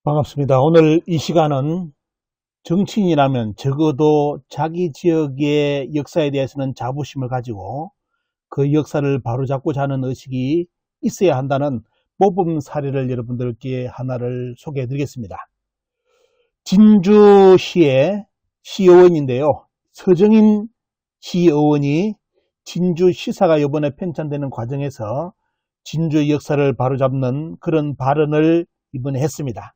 반갑습니다. 오늘 이 시간은 정치인이라면 적어도 자기 지역의 역사에 대해서는 자부심을 가지고 그 역사를 바로잡고자 하는 의식이 있어야 한다는 모범 사례를 여러분들께 하나를 소개해 드리겠습니다. 진주시의 시의원인데요. 서정인 시의원이 진주시사가 이번에 편찬되는 과정에서 진주의 역사를 바로잡는 그런 발언을 이번에 했습니다.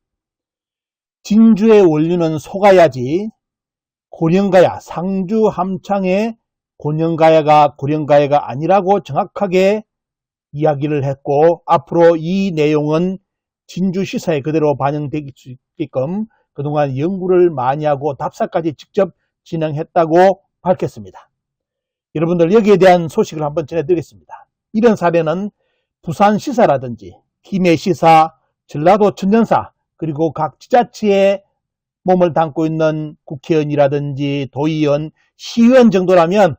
진주의 원류는 속아야지 고령가야, 상주 함창의 고령가야가 고령가야가 아니라고 정확하게 이야기를 했고, 앞으로 이 내용은 진주시사에 그대로 반영되기 수 있게끔 그동안 연구를 많이 하고 답사까지 직접 진행했다고 밝혔습니다. 여러분들 여기에 대한 소식을 한번 전해드리겠습니다. 이런 사례는 부산시사라든지 김해시사, 전라도 천년사, 그리고 각 지자체에 몸을 담고 있는 국회의원이라든지 도의원, 시의원 정도라면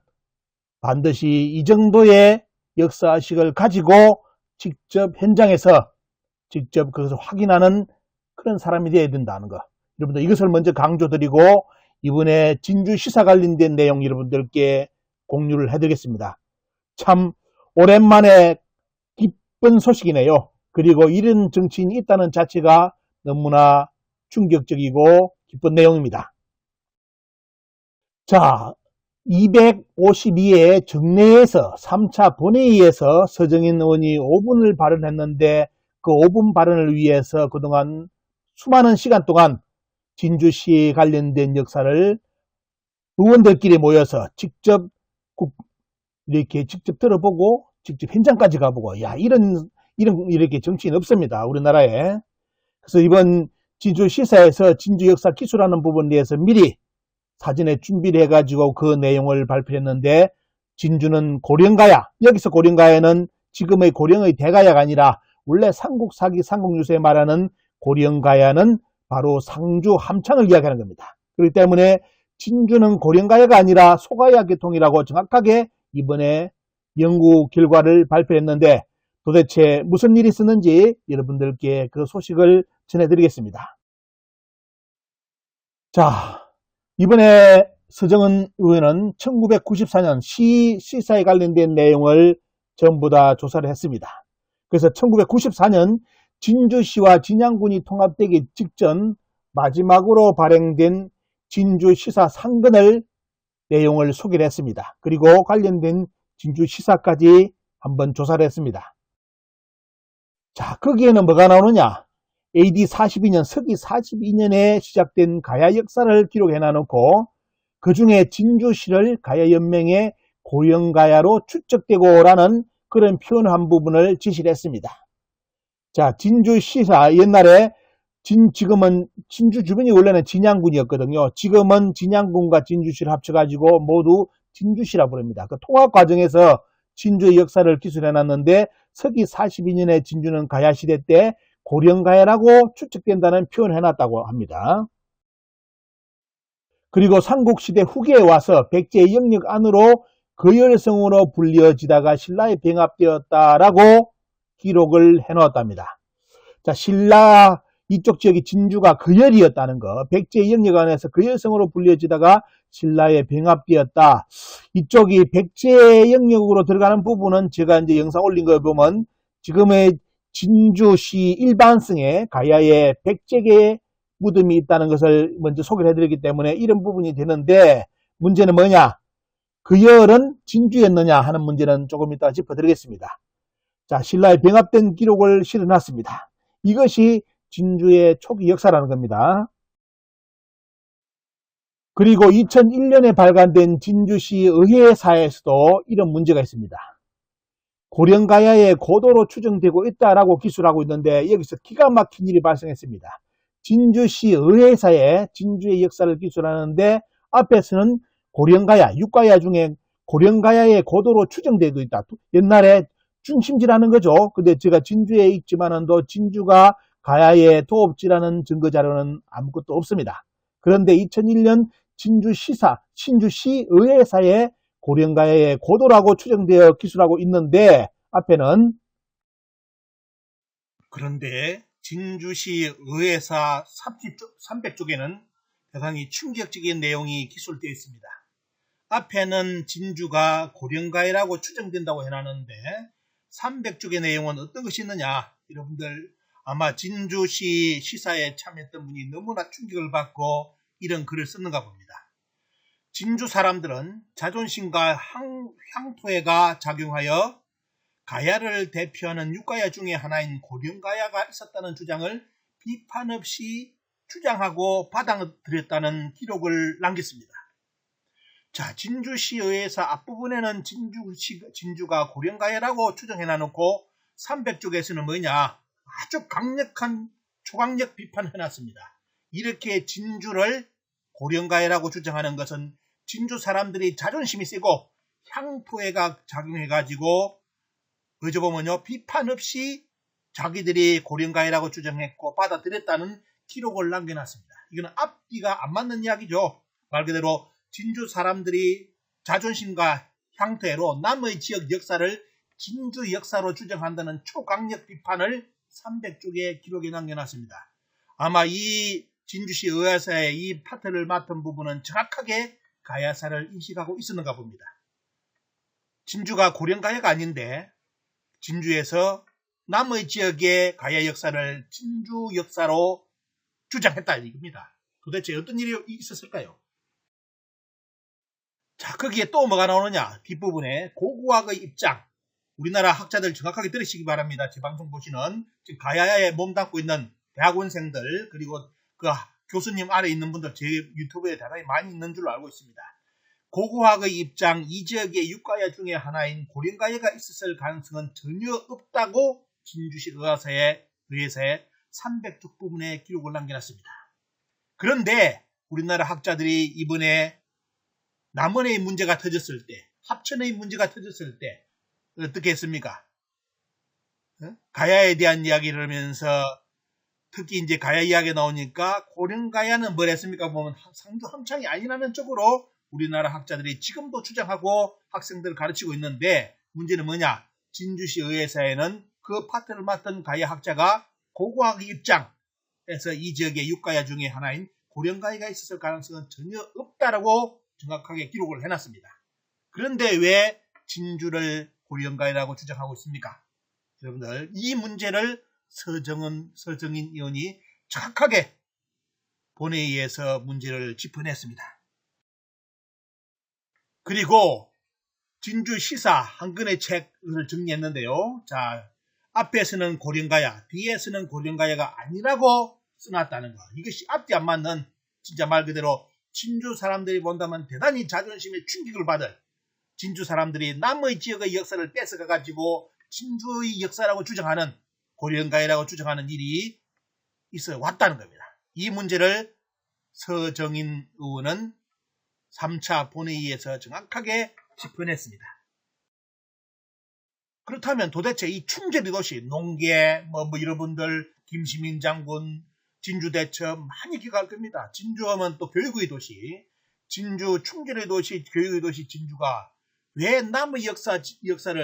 반드시 이 정도의 역사의식을 가지고 직접 현장에서 직접 그것을 확인하는 그런 사람이 되어야 된다는 거. 여러분들 이것을 먼저 강조드리고 이번에 진주시사 관련된 내용 여러분들께 공유를 해드리겠습니다. 참 오랜만에 기쁜 소식이네요. 그리고 이런 정치인이 있다는 자체가 너무나 충격적이고 기쁜 내용입니다. 자, 252회 정례에서 3차 본회의에서 서정인 의원이 5분을 발언했는데 그 5분 발언을 위해서 그동안 수많은 시간 동안 진주시 관련된 역사를 의원들끼리 모여서 직접 이렇게 직접 들어보고 직접 현장까지 가보고, 이렇게 정치인 없습니다, 우리나라에. 그래서 이번 진주시사에서 진주 역사 기술하는 부분에 대해서 미리 사전에 준비를 해가지고 그 내용을 발표했는데, 진주는 고령가야, 여기서 고령가야는 지금의 고령의 대가야가 아니라 원래 삼국사기 삼국유사에 말하는 고령가야는 바로 상주 함창을 이야기하는 겁니다. 그렇기 때문에 진주는 고령가야가 아니라 소가야 계통이라고 정확하게 이번에 연구 결과를 발표했는데, 도대체 무슨 일이 있었는지 여러분들께 그 소식을 전해드리겠습니다. 자, 이번에 서정은 의원은 1994년 시사에 관련된 내용을 전부 다 조사를 했습니다. 그래서 1994년 진주시와 진양군이 통합되기 직전 마지막으로 발행된 진주시사 상근을 내용을 소개를 했습니다. 그리고 관련된 진주시사까지 한번 조사를 했습니다. 자, 거기에는 뭐가 나오느냐? AD 42년, 서기 42년에 시작된 가야 역사를 기록해 놔놓고 그 중에 진주시를 가야연맹의 고령가야로 추측되고라는 그런 표현한 부분을 지시를 했습니다. 자, 진주시사 옛날에 지금은 진주 주변이 원래는 진양군이었거든요. 지금은 진양군과 진주시를 합쳐가지고 모두 진주시라 부릅니다. 그 통합 과정에서 진주의 역사를 기술해 놨는데 서기 42년에 진주는 가야시대 때 고령가야라고 추측된다는 표현을 해놨다고 합니다. 그리고 삼국시대 후기에 와서 백제의 영역 안으로 거열성으로 불려지다가 신라에 병합되었다라고 기록을 해놓았답니다. 자, 신라 이쪽 지역이 진주가 거열이었다는 거, 백제의 영역 안에서 거열성으로 불려지다가 신라에 병합되었다. 이쪽이 백제 영역으로 들어가는 부분은 제가 이제 영상 올린 거 보면 지금의 진주시 일반성에 가야에 백제계의 무덤이 있다는 것을 먼저 소개를 해드리기 때문에 이런 부분이 되는데, 문제는 뭐냐? 거열은 진주였느냐 하는 문제는 조금 이따 짚어드리겠습니다. 자, 신라에 병합된 기록을 실어놨습니다. 이것이 진주의 초기 역사라는 겁니다. 그리고 2001년에 발간된 진주시 의회사에서도 이런 문제가 있습니다. 고령가야의 고도로 추정되고 있다라고 기술하고 있는데 여기서 기가 막힌 일이 발생했습니다. 진주시 의회사에 진주의 역사를 기술하는데 앞에서는 고령가야, 육가야 중에 고령가야의 고도로 추정되고 있다. 옛날에 중심지라는 거죠. 근데 제가 진주에 있지만은도 진주가 가야의 도읍지라는 증거 자료는 아무것도 없습니다. 그런데 2001년 진주시 의회사에 고령가야의 고도라고 추정되어 기술하고 있는데 앞에는 그런데 진주시 의회사 300쪽에는 대단히 충격적인 내용이 기술되어 있습니다. 앞에는 진주가 고령가해라고 추정된다고 해놨는데 300쪽의 내용은 어떤 것이 있느냐. 여러분들 아마 진주시 시사에 참여했던 분이 너무나 충격을 받고 이런 글을 썼는가 봅니다. 진주 사람들은 자존심과 향토해가 작용하여 가야를 대표하는 육가야 중에 하나인 고령가야가 있었다는 주장을 비판 없이 주장하고 받아들였다는 기록을 남겼습니다. 자, 진주시의회에서 앞부분에는 진주가 고령가야라고 추정해놔놓고 300쪽에서는 뭐냐? 아주 강력한 초강력 비판해놨습니다. 이렇게 진주를 고령가야라고 주장하는 것은 진주 사람들이 자존심이 세고 향토해가 작용해가지고 보면요, 비판 없이 자기들이 고령가해라고 주장했고 받아들였다는 기록을 남겨놨습니다. 이거는 앞뒤가 안 맞는 이야기죠. 말 그대로 진주 사람들이 자존심과 향토해로 남의 지역 역사를 진주 역사로 주장한다는 초강력 비판을 300쪽의 기록에 남겨놨습니다. 아마 이 진주시 의회사의 이 파트를 맡은 부분은 정확하게 가야사를 인식하고 있었는가 봅니다. 진주가 고령가야가 아닌데 진주에서 남의 지역의 가야 역사를 진주 역사로 주장했다 이겁니다. 도대체 어떤 일이 있었을까요? 자, 거기에 또 뭐가 나오느냐? 뒷부분에 고고학의 입장. 우리나라 학자들 정확하게 들으시기 바랍니다. 제 방송 보시는 지금 가야에 몸담고 있는 대학원생들 그리고 그 교수님 아래 있는 분들 제 유튜브에 대단히 많이 있는 줄로 알고 있습니다. 고고학의 입장, 이 지역의 육가야 중에 하나인 고령가야가 있었을 가능성은 전혀 없다고 진주시 의회사의 300쪽 부분에 기록을 남겨놨습니다. 그런데 우리나라 학자들이 이번에 남원의 문제가 터졌을 때, 합천의 문제가 터졌을 때 어떻게 했습니까? 가야에 대한 이야기를 하면서 특히 이제 가야 이야기가 나오니까 고령가야는 뭘 했습니까? 보면 상주 함창이 아니라는 쪽으로 우리나라 학자들이 지금도 주장하고 학생들을 가르치고 있는데 문제는 뭐냐? 진주시 의회사에는 그 파트를 맡은 가야 학자가 고고학의 입장에서 이 지역의 육가야 중에 하나인 고령가야가 있었을 가능성은 전혀 없다라고 정확하게 기록을 해놨습니다. 그런데 왜 진주를 고령가야라고 주장하고 있습니까? 여러분들 이 문제를 서정인 의원이 정확하게 본회의에서 문제를 짚어냈습니다. 그리고 진주시사 한 권의 책을 정리했는데요. 자, 앞에서는 고령가야, 뒤에서는 고령가야가 아니라고 써놨다는 거. 이것이 앞뒤 안 맞는 진짜 말 그대로 진주 사람들이 본다면 대단히 자존심에 충격을 받을 진주 사람들이 남의 지역의 역사를 뺏어가가지고 진주의 역사라고 주장하는 고령가야라고 주장하는 일이 있어 왔다는 겁니다. 이 문제를 서정인 의원은 3차 본회의에서 정확하게 짚어냈습니다. 그렇다면 도대체 이 충절의 도시, 농계, 이런 분들, 김시민 장군, 진주대첩 많이 기억할 겁니다. 진주하면 또 교육의 도시, 진주 충절의 도시, 교육의 도시 진주가 왜 남의 역사를,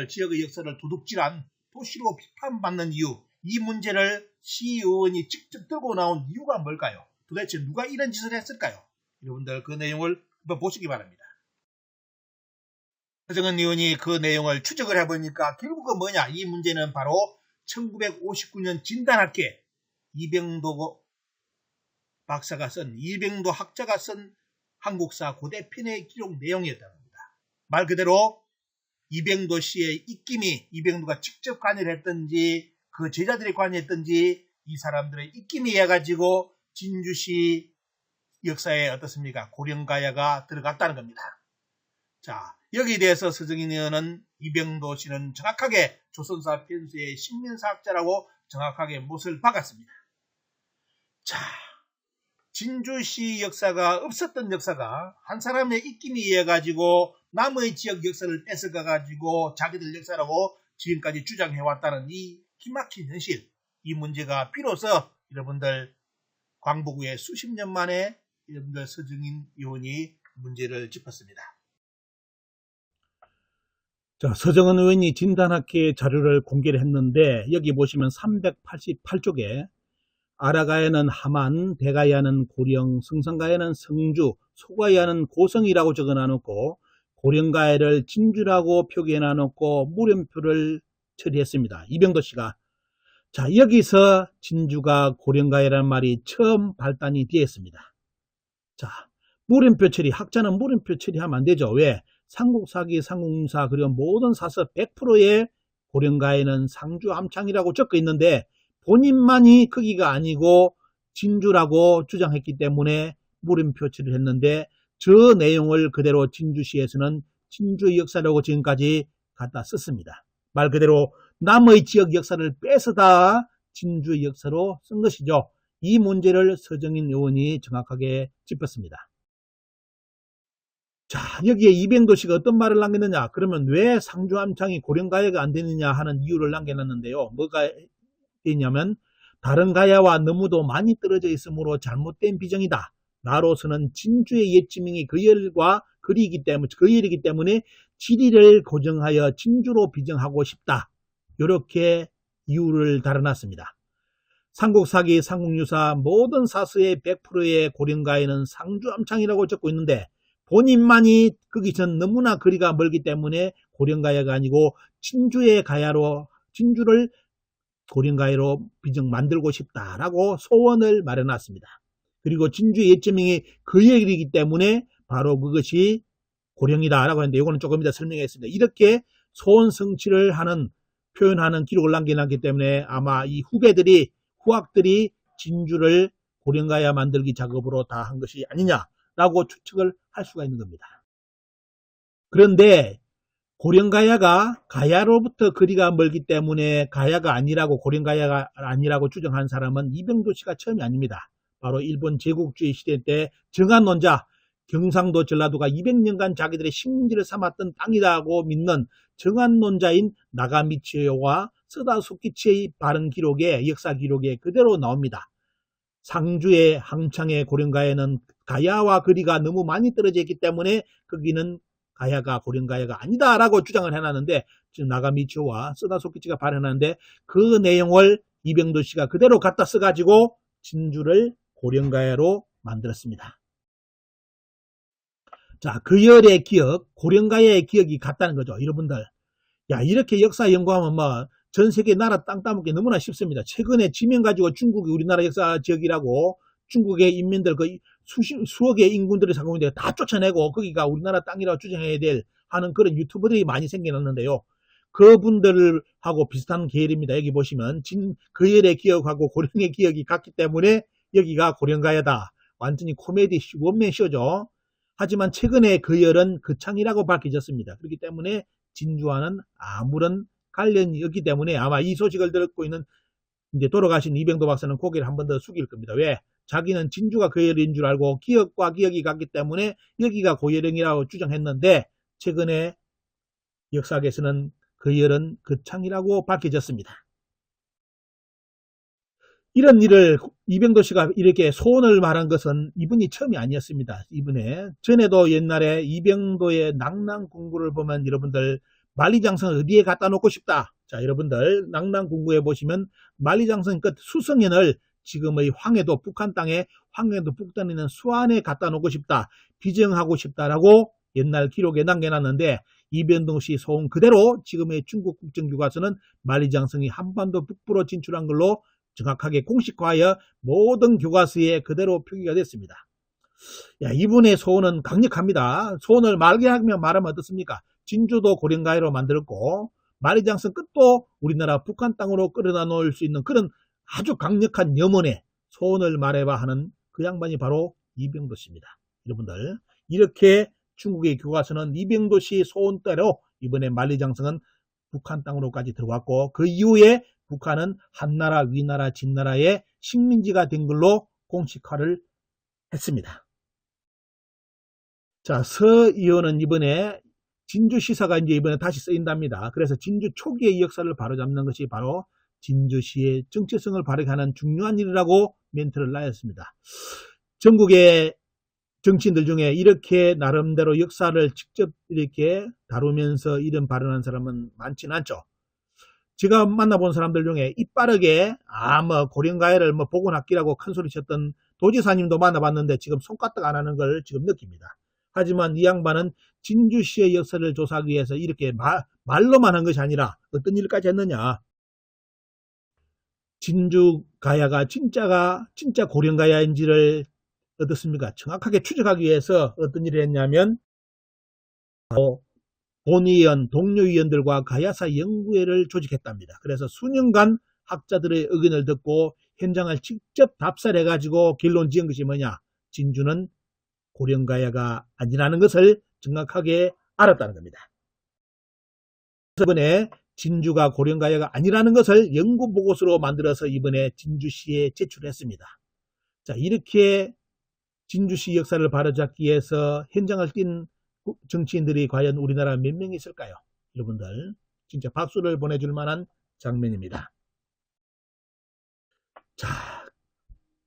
지역의 역사를 도둑질한 도시로 비판받는 이유, 이 문제를 시의원이 직접 들고 나온 이유가 뭘까요? 도대체 누가 이런 짓을 했을까요? 여러분들 그 내용을 한번 보시기 바랍니다. 서정은 의원이 그 내용을 추적을 해보니까 결국은 뭐냐? 이 문제는 바로 1959년 진단학계 이병도 학자가 쓴 한국사 고대편의 기록 내용이었다는 겁니다. 말 그대로 이병도 씨의 입김이 이병도가 직접 관여를 했든지 그 제자들이 관여했든지 이 사람들의 입김이 해가지고 진주시 역사에 어떻습니까? 고령가야가 들어갔다는 겁니다. 자, 여기에 대해서 서정인 의원은 이병도 씨는 정확하게 조선사 편수의 신민사학자라고 정확하게 못을 박았습니다. 자, 진주시 역사가 없었던 역사가 한 사람의 입김에 의해 가지고 남의 지역 역사를 뺏어가 가지고 자기들 역사라고 지금까지 주장해왔다는 이 기막힌 현실, 이 문제가 비로소 여러분들 광복후에 수십 년 만에 여러분들 서정인 의원이 문제를 짚었습니다. 자, 서정은 의원이 진단학회 자료를 공개를 했는데 여기 보시면 388쪽에 아라가야는 함안, 대가야는 고령, 승성가야는 성주, 소가야는 고성이라고 적어 놔놓고 고령가야를 진주라고 표기해 놔놓고 물음표를 처리했습니다. 이병도 씨가. 자, 여기서 진주가 고령가야라는 말이 처음 발단이 되었습니다. 자, 물음표 처리, 학자는 물음표 처리하면 안 되죠. 왜? 삼국사기, 삼국유사, 그리고 모든 사서 100%의 고령가에는 상주 함창이라고 적혀 있는데 본인만이 거기가 아니고 진주라고 주장했기 때문에 물음표 처리를 했는데 저 내용을 그대로 진주시에서는 진주의 역사라고 지금까지 갖다 썼습니다. 말 그대로 남의 지역 역사를 뺏어다 진주의 역사로 쓴 것이죠. 이 문제를 서정인 의원이 정확하게 짚었습니다. 자, 여기에 이병도씨가 어떤 말을 남겼느냐? 그러면 왜 상주함창이 고령가야가 안 되느냐 하는 이유를 남겨놨는데요. 뭐가 있냐면 다른 가야와 너무도 많이 떨어져 있으므로 잘못된 비정이다. 나로서는 진주의 옛 지명이 그열과 그열이기 때문에 지리를 고정하여 진주로 비정하고 싶다. 이렇게 이유를 달아놨습니다. 삼국사기, 삼국유사 모든 사서의 100%의 고령가에는 상주함창이라고 적고 있는데 본인만이 거기 전 너무나 거리가 멀기 때문에 고령가야가 아니고 진주의 가야로 진주를 고령가야로 비정 만들고 싶다라고 소원을 마련했습니다. 그리고 진주의 옛지명이 그열이기 때문에 바로 그것이 고령이다라고 했는데 이거는 조금 이따 설명했습니다. 이렇게 소원 성취를 하는 표현하는 기록을 남겨놨기 때문에 아마 이 후학들이 진주를 고령가야 만들기 작업으로 다 한 것이 아니냐라고 추측을 할 수가 있는 겁니다. 그런데 고령가야가 가야로부터 거리가 멀기 때문에 가야가 아니라고 고령가야가 아니라고 주장한 사람은 이병도 씨가 처음이 아닙니다. 바로 일본 제국주의 시대 때 정한론자 경상도 전라도가 200년간 자기들의 식민지를 삼았던 땅이라고 믿는 정한론자인 나가미치요와 서다수키치의 발언 기록에 역사 기록에 그대로 나옵니다. 상주의 항창의 고령가야는 가야와 거리가 너무 많이 떨어져 있기 때문에 거기는 가야가 고령가야가 아니다라고 주장을 해놨는데 지금 나가미치오와 서다소키치가 발언하는데 그 내용을 이병도 씨가 그대로 갖다 써가지고 진주를 고령가야로 만들었습니다. 자, 그열의 기억, 고령가야의 기억이 같다는 거죠. 여러분들, 야, 이렇게 역사 연구하면 뭐 전 세계 나라 땅 따먹기 너무나 쉽습니다. 최근에 지명 가지고 중국이 우리나라 역사 지역이라고 중국의 인민들 그 수억의 인군들을 상고 있는데 다 쫓아내고 거기가 우리나라 땅이라고 주장해야 될 하는 그런 유튜버들이 많이 생겨났는데요. 그분들하고 비슷한 계열입니다. 여기 보시면 그열의 기억하고 고령의 기억이 같기 때문에 여기가 고령가야다. 완전히 코미디 원맨 쇼죠. 하지만 최근에 그열은 거창이라고 밝혀졌습니다. 그렇기 때문에 진주와는 아무런 관련이 없기 때문에 아마 이 소식을 듣고 있는 이제 돌아가신 이병도 박사는 고개를 한 번 더 숙일 겁니다. 왜? 자기는 진주가 그열인 줄 알고 기억과 기억이 같기 때문에 여기가 고열형이라고 주장했는데 최근에 역사학에서는 그열은 거창이라고 밝혀졌습니다. 이런 일을 이병도 씨가 이렇게 소원을 말한 것은 이분이 처음이 아니었습니다. 이분의 전에도 옛날에 이병도의 낙랑궁구를 보면 여러분들 만리장성을 어디에 갖다 놓고 싶다. 자, 여러분들 낙랑궁구에 보시면 만리장성 끝 수성현을 지금의 황해도 북한 땅에 황해도 북단에 있는 수안에 갖다 놓고 싶다. 비정하고 싶다라고 옛날 기록에 남겨놨는데 이병도 씨 소원 그대로 지금의 중국 국정교과서는 만리장성이 한반도 북부로 진출한 걸로 정확하게 공식화하여 모든 교과서에 그대로 표기가 됐습니다. 야, 이분의 소원은 강력합니다. 소원을 말게 하면 말하면 어떻습니까? 진주도 고령가야로 만들었고 만리장성 끝도 우리나라 북한 땅으로 끌어다 놓을 수 있는 그런 아주 강력한 염원의 소원을 말해봐 하는 그 양반이 바로 이병도 씨입니다. 여러분들 이렇게 중국의 교과서는 이병도 씨 소원대로 이번에 만리장성은 북한 땅으로까지 들어왔고 그 이후에 북한은 한나라, 위나라, 진나라의 식민지가 된 걸로 공식화를 했습니다. 자, 서 의원은 이번에 진주시사가 이제 이번에 다시 쓰인답니다. 그래서 진주 초기의 역사를 바로잡는 것이 바로 진주시의 정체성을 발휘하는 중요한 일이라고 멘트를 놔였습니다. 전국의 정치인들 중에 이렇게 나름대로 역사를 직접 이렇게 다루면서 이런 발언한 사람은 많지는 않죠. 제가 만나본 사람들 중에 이빠르게 뭐 고령가야를 뭐 복원학기라고 큰소리 쳤던 도지사님도 만나봤는데 지금 손가락 안 하는 걸 지금 느낍니다. 하지만 이 양반은 진주시의 역사를 조사하기 위해서 이렇게 말로만 한 것이 아니라 어떤 일까지 했느냐. 진주가야가 진짜 고령가야인지를 어떻습니까? 정확하게 추적하기 위해서 어떤 일을 했냐면 본의원, 동료위원들과 가야사 연구회를 조직했답니다. 그래서 수년간 학자들의 의견을 듣고 현장을 직접 답사해가지고 결론 지은 것이 뭐냐? 진주는 고령가야가 아니라는 것을 정확하게 알았다는 겁니다. 이번에 진주가 고령가야가 아니라는 것을 연구보고서로 만들어서 이번에 진주시에 제출했습니다. 자, 이렇게 진주시 역사를 바로잡기 위해서 현장을 뛴 정치인들이 과연 우리나라 몇 명 있을까요? 여러분들 진짜 박수를 보내줄 만한 장면입니다. 자,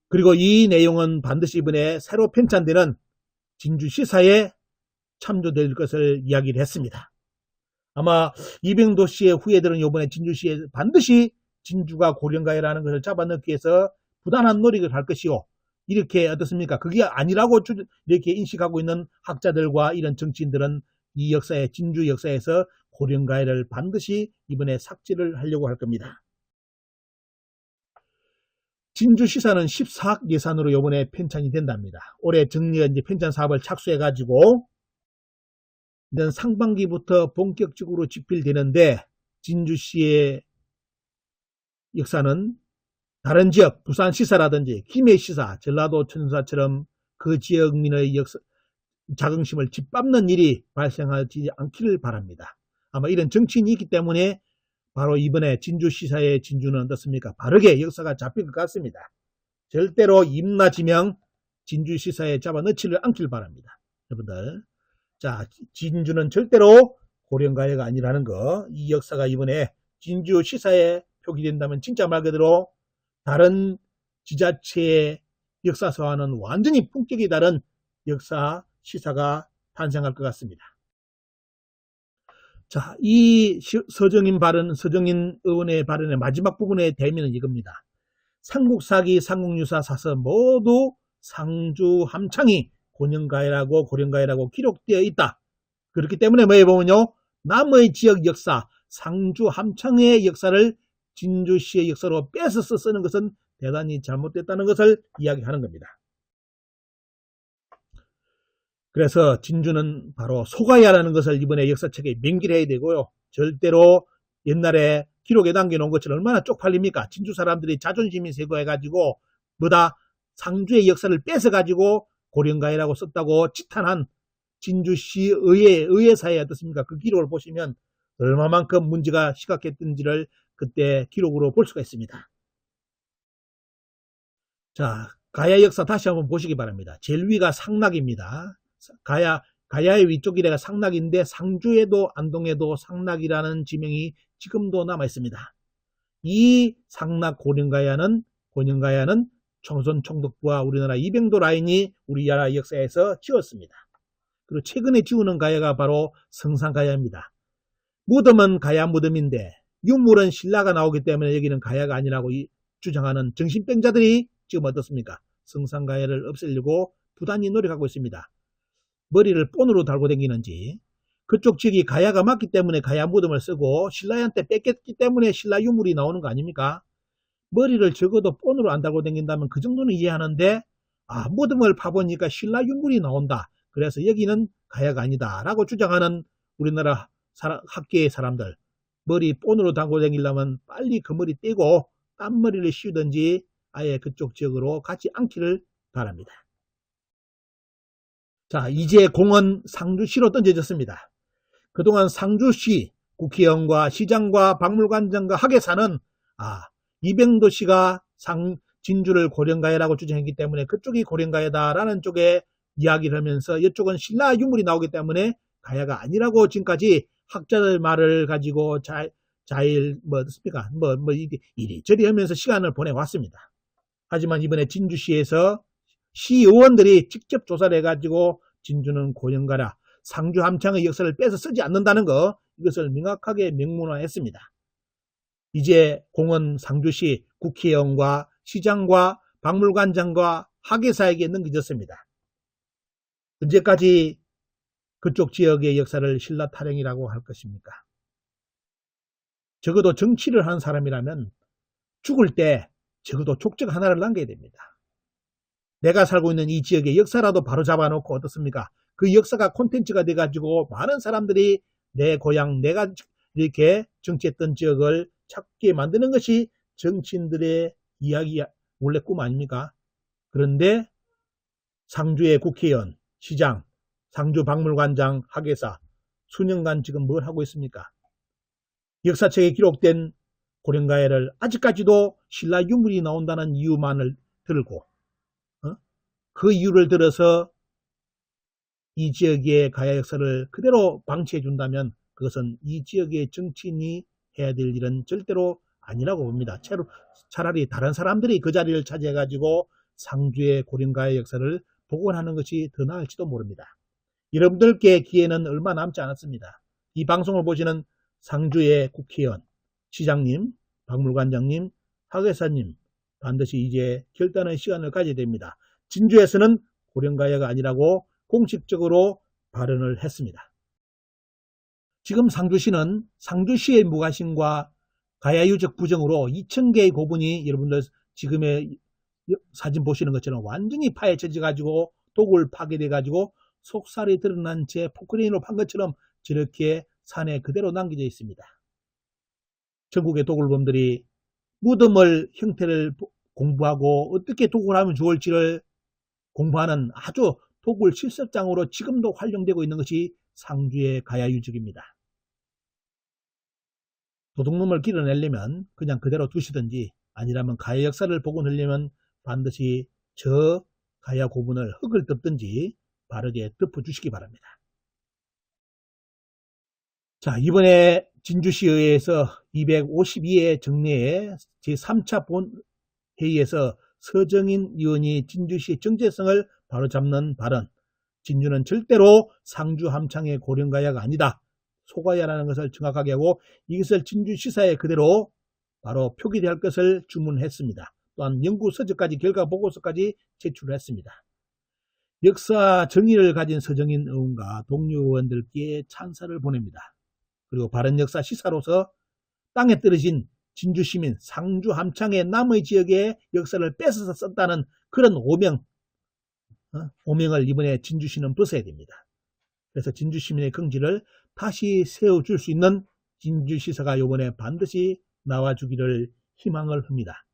그리고 이 내용은 반드시 이번에 새로 편찬되는 진주시사에 참조될 것을 이야기를 했습니다. 아마 이병도 씨의 후예들은 이번에 진주시에 반드시 진주가 고령가야라는 것을 잡아넣기 위해서 부단한 노력을 할 것이요. 이렇게 어떻습니까? 그게 아니라고 이렇게 인식하고 있는 학자들과 이런 정치인들은 이 역사에 진주 역사에서 고령가야를 반드시 이번에 삭제를 하려고 할 겁니다. 진주시사는 14억 예산으로 이번에 편찬이 된답니다. 올해 정리가 이제 편찬 사업을 착수해가지고 이제 상반기부터 본격적으로 집필되는데 진주시의 역사는 다른 지역, 부산시사라든지 김해시사, 전라도 천사처럼 그 지역민의 자긍심을 짓밟는 일이 발생하지 않기를 바랍니다. 아마 이런 정치인이 있기 때문에 바로 이번에 진주시사의 진주는 어떻습니까? 바르게 역사가 잡힐 것 같습니다. 절대로 임나지명 진주시사에 잡아넣지를 않길 바랍니다. 여러분들, 자, 진주는 절대로 고령가야가 아니라는 거, 이 역사가 이번에 진주시사에 표기된다면 진짜 말 그대로 다른 지자체의 역사서와는 완전히 품격이 다른 역사 시사가 탄생할 것 같습니다. 자, 이 서정인 의원의 발언의 마지막 부분의 대미는 이겁니다. 삼국사기, 삼국유사 사서 모두 상주 함창이 고령가야라고 기록되어 있다. 그렇기 때문에 뭐에 보면요, 남의 지역 역사, 상주 함창의 역사를 진주시의 역사로 뺏어서 쓰는 것은 대단히 잘못됐다는 것을 이야기하는 겁니다. 그래서 진주는 바로 소가야라는 것을 이번에 역사책에 명기를 해야 되고요. 절대로 옛날에 기록에 남겨놓은 것처럼 얼마나 쪽팔립니까? 진주 사람들이 자존심이 세고해가지고 뭐다 상주의 역사를 뺏어가지고 고령가야라고 썼다고 지탄한 진주시 의회사에 어떻습니까? 그 기록을 보시면 얼마만큼 문제가 심각했던지를 그때 기록으로 볼 수가 있습니다. 자, 가야 역사 다시 한번 보시기 바랍니다. 제일 위가 상락입니다. 가야의 위쪽이래가 상락인데 상주에도 안동에도 상락이라는 지명이 지금도 남아 있습니다. 이 상락 고령가야는 청손 총독부와 우리나라 이병도 라인이 우리나라 역사에서 지었습니다. 그리고 최근에 지우는 가야가 바로 성산가야입니다. 무덤은 가야 무덤인데 유물은 신라가 나오기 때문에 여기는 가야가 아니라고 주장하는 정신병자들이 지금 어떻습니까? 성산가야를 없애려고 부단히 노력하고 있습니다. 머리를 본으로 달고 다니는지, 그쪽 지역이 가야가 맞기 때문에 가야 무덤을 쓰고 신라한테 뺏겼기 때문에 신라 유물이 나오는 거 아닙니까? 머리를 적어도 본으로 안 달고 다닌다면 그 정도는 이해하는데, 무덤을 파보니까 신라 유물이 나온다. 그래서 여기는 가야가 아니다 라고 주장하는 우리나라 학계의 사람들, 머리 본으로 달고 다니려면 빨리 그 머리 떼고 딴 머리를 씌우든지 아예 그쪽 지역으로 가지 않기를 바랍니다. 자, 이제 공은 상주시로 던져졌습니다. 그동안 상주시 국회의원과 시장과 박물관장과 학예사는 이병도 씨가 진주를 고령가야라고 주장했기 때문에 그쪽이 고령가야다라는 쪽에 이야기를 하면서 이쪽은 신라 유물이 나오기 때문에 가야가 아니라고 지금까지 학자들 말을 가지고 어떻습니까? 이리저리 하면서 시간을 보내왔습니다. 하지만 이번에 진주시에서 시의원들이 직접 조사를 해가지고 진주는 고령가라, 상주 함창의 역사를 빼서 쓰지 않는다는 거, 이것을 명확하게 명문화했습니다. 이제 공은 상주시 국회의원과 시장과 박물관장과 학예사에게 넘겨졌습니다. 언제까지 그쪽 지역의 역사를 신라 타령이라고 할 것입니까? 적어도 정치를 하는 사람이라면 죽을 때 적어도 족적 하나를 남겨야 됩니다. 내가 살고 있는 이 지역의 역사라도 바로 잡아놓고 어떻습니까? 그 역사가 콘텐츠가 돼가지고 많은 사람들이 내 고향, 내가 이렇게 정치했던 지역을 찾게 만드는 것이 정치인들의 이야기, 원래 꿈 아닙니까? 그런데 상주의 국회의원, 시장, 상주 박물관장, 학예사 수년간 지금 뭘 하고 있습니까? 역사책에 기록된 고령가야를 아직까지도 신라 유물이 나온다는 이유만을 들고 그 이유를 들어서 이 지역의 가야 역사를 그대로 방치해 준다면 그것은 이 지역의 정치인이 해야 될 일은 절대로 아니라고 봅니다. 차라리 다른 사람들이 그 자리를 차지해 가지고 상주의 고령가야 역사를 복원하는 것이 더 나을지도 모릅니다. 여러분들께 기회는 얼마 남지 않았습니다. 이 방송을 보시는 상주의 국회의원, 시장님, 박물관장님, 학예사님 반드시 이제 결단의 시간을 가져야 됩니다. 진주에서는 고령가야가 아니라고 공식적으로 발언을 했습니다. 지금 상주시는 상주시의 무가심과 가야유적 부정으로 2000개의 고분이 여러분들 지금의 사진 보시는 것처럼 완전히 파헤쳐져 가지고 도굴 파괴돼 가지고 속살이 드러난 채 포크레인으로 판 것처럼 저렇게 산에 그대로 남겨져 있습니다. 전국의 도굴범들이 무덤을 형태를 공부하고 어떻게 도굴하면 좋을지를 공부하는 아주 도굴 실습장으로 지금도 활용되고 있는 것이 상주의 가야유적입니다. 도둑놈을 길어내려면 그냥 그대로 두시든지 아니라면 가야 역사를 복원하려면 반드시 저 가야 고분을 흙을 덮든지 바르게 덮어주시기 바랍니다. 자, 이번에 진주시의회에서 252회 정례의 제3차 본회의에서 서정인 의원이 진주시의 정체성을 바로잡는 발언, 진주는 절대로 상주 함창의 고령가야가 아니다, 소가야라는 것을 정확하게 하고 이것을 진주시사에 그대로 바로 표기할 것을 주문했습니다. 또한 연구서적까지 결과 보고서까지 제출했습니다. 역사 정의를 가진 서정인 의원과 동료 의원들께 찬사를 보냅니다. 그리고 바른 역사 시사로서 땅에 떨어진 진주시민 상주 함창의 남의 지역의 역사를 뺏어서 썼다는 그런 오명을 이번에 진주시는 벗어야 됩니다. 그래서 진주시민의 긍지를 다시 세워줄 수 있는 진주시사가 이번에 반드시 나와주기를 희망을 합니다.